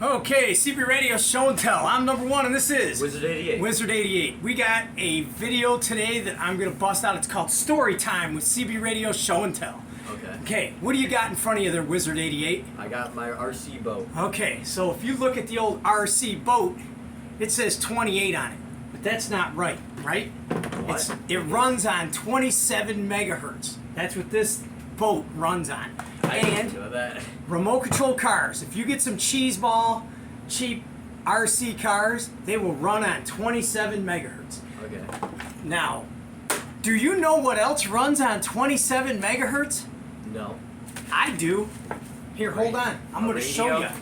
Okay, CB Radio Show and Tell. I'm number one, and this is Wizard 88. Wizard 88. We got a video today that I'm going to bust out. It's called Story Time with CB Radio Show and Tell. Okay. Okay, what do you got in front of you there, Wizard 88? I got my RC boat. Okay, so if you look at the old RC boat, it says 28 on it. But that's not right, right? What? It runs on 27 megahertz. That's what this boat runs on. I didn't And know that. remote control cars, if you get some cheeseball, cheap RC cars, they will run on 27 megahertz. Okay. Now, do you know what else runs on 27 megahertz? No. I do. Here, hold on. I'm going to show radio? you.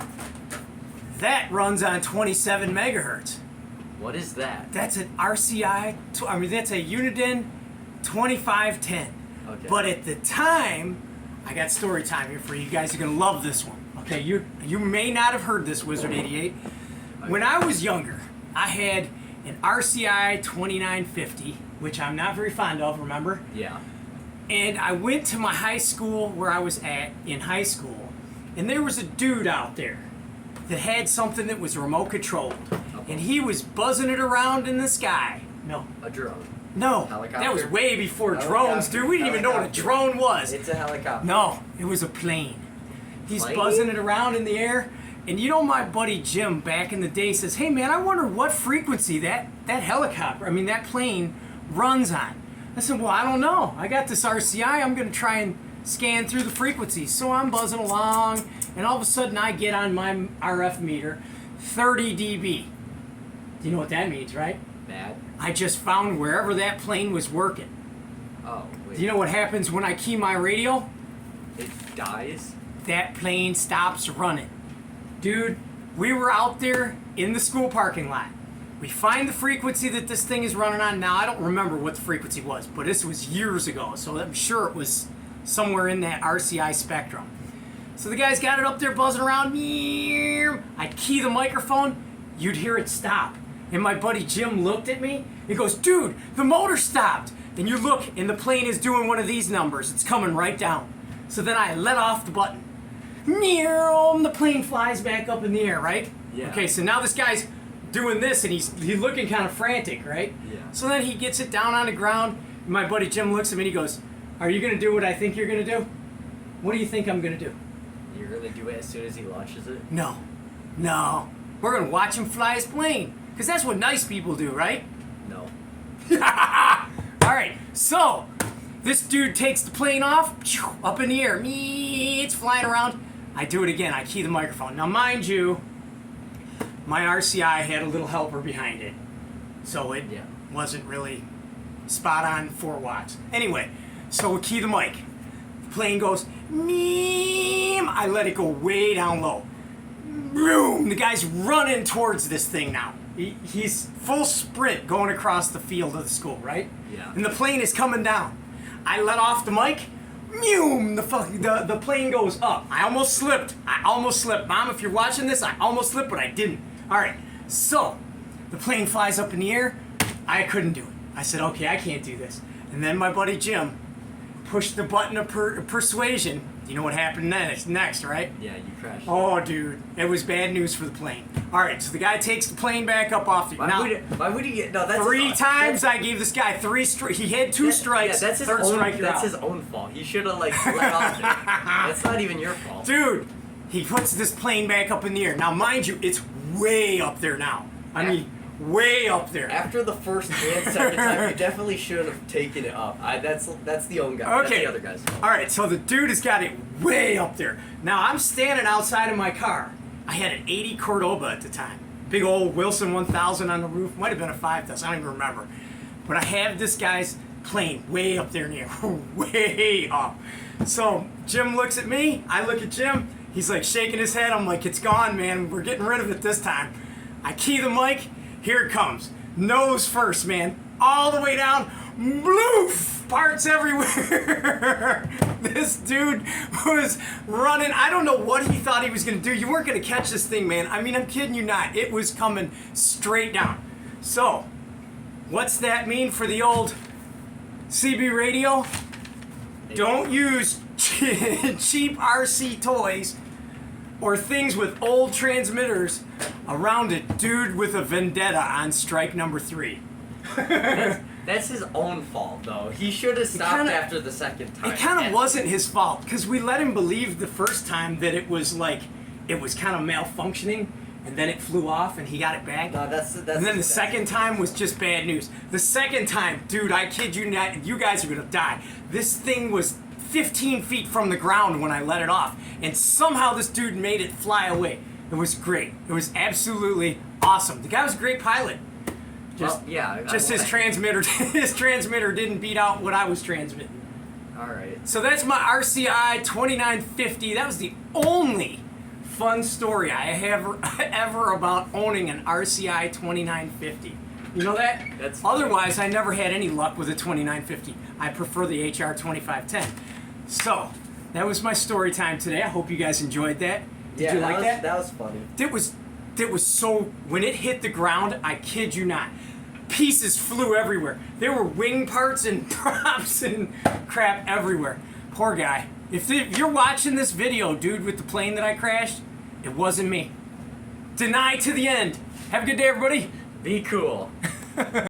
That runs on 27 megahertz. What is that? That's an RCI, that's a Uniden 2510. Okay. But at the time, I got story time here for you. You guys are going to love this one. Okay, you may not have heard this, Wizard 88. When I was younger, I had an RCI 2950, which I'm not very fond of, remember? Yeah. And I went to my high school where I was at in high school, and there was a dude out there that had something that was remote controlled, and he was buzzing it around in the sky. No. A drone. No, Helicopter? that was way before drones, Helicopter. dude. We didn't even know what a Helicopter. drone was. It's a helicopter. No, it was a plane. He's Plane? buzzing it around in the air. And you know, my buddy Jim back in the day says, hey man, I wonder what frequency that that plane runs on. I said, well, I don't know. I got this RCI. I'm going to try and scan through the frequencies. So I'm buzzing along, and all of a sudden I get on my RF meter 30 dB. Do you know what that means, right? Bad. I just found wherever that plane was working. Oh, wait. Do you know what happens when I key my radio? It dies? That plane stops running. Dude, we were out there in the school parking lot. We find the frequency that this thing is running on. Now, I don't remember what the frequency was, but this was years ago, so I'm sure it was somewhere in that RCI spectrum. So the guy's got it up there buzzing around. I'd key the microphone, you'd hear it stop. And my buddy Jim looked at me. He goes, dude, the motor stopped. And you look, and the plane is doing one of these numbers. It's coming right down. So then I let off the button. The plane flies back up in the air, right? Yeah. Okay, so now this guy's doing this, and he's looking kind of frantic, right? Yeah. So then he gets it down on the ground. And my buddy Jim looks at me and he goes, are you going to do what I think you're going to do? What do you think I'm going to do? You're going to do it as soon as he launches it? No. We're going to watch him fly his plane. Because that's what nice people do, right? No. All right, so this dude takes the plane off, up in the air. It's flying around. I do it again. I key the microphone. Now, mind you, my RCI had a little helper behind it, so it wasn't really spot on 4 watts. Anyway, so we key the mic. The plane goes, I let it go way down low. Boom! The guy's running towards this thing now. He's full sprint going across the field of the school, right? Yeah. And the plane is coming down. I let off the mic. The plane goes up. I almost slipped. Mom, if you're watching this, I almost slipped, but I didn't. All right. So the plane flies up in the air. I couldn't do it. I said, okay, I can't do this. And then my buddy Jim pushed the button of persuasion. You know what happened next, right? Yeah, you crashed. Oh, dude, it was bad news for the plane. All right, so the guy takes the plane back up off the. Why would he get? No, that's 3 times I gave this guy 3 strikes. He had 2 strikes. Yeah, that's his third own. strike, you're That's out. his own fault. He should have let off there. That's not even your fault. Dude, he puts this plane back up in the air. Now, mind you, it's way up there now. I mean, way up there. After the first and second time, you definitely should have taken it up. That's the own guy. Okay. That's the other guy's fault. All right, so the dude has got it way up there. Now, I'm standing outside of my car. I had an 80 Cordoba at the time. Big old Wilson 1000 on the roof. Might have been a 5000. I don't even remember. But I have this guy's plane way up there in the air. Way up. So Jim looks at me. I look at Jim. He's like shaking his head. I'm like, it's gone, man. We're getting rid of it this time. I key the mic. Here it comes. Nose first, man. All the way down. Bloof! Parts everywhere. This dude was running. I don't know what he thought he was going to do. You weren't going to catch this thing, man. I mean, I'm kidding you not. It was coming straight down. So, what's that mean for the old CB radio? Don't use cheap RC toys or things with old transmitters around a dude with a vendetta on strike number 3. That's his own fault, though. He should have stopped after the second time. It kind of wasn't his fault because we let him believe the first time that it was kind of malfunctioning, and then it flew off and he got it back. No, that's and then the second time was just bad news. The second time, dude, I kid you not, you guys are gonna die. This thing was 15 feet from the ground when I let it off, and somehow this dude made it fly away. It was great. It was absolutely awesome. The guy was a great pilot. Just his transmitter didn't beat out what I was transmitting. All right. So that's my RCI 2950. That was the only fun story I have ever about owning an RCI 2950. You know that? That's Otherwise, I never had any luck with a 2950. I prefer the HR 2510. So that was my story time today. I hope you guys enjoyed that. Did you like that? That was funny. It was so, when it hit the ground, I kid you not, pieces flew everywhere. There were wing parts and props and crap everywhere. Poor guy. If you're watching this video, dude, with the plane that I crashed, it wasn't me. Deny to the end. Have a good day, everybody. Be cool.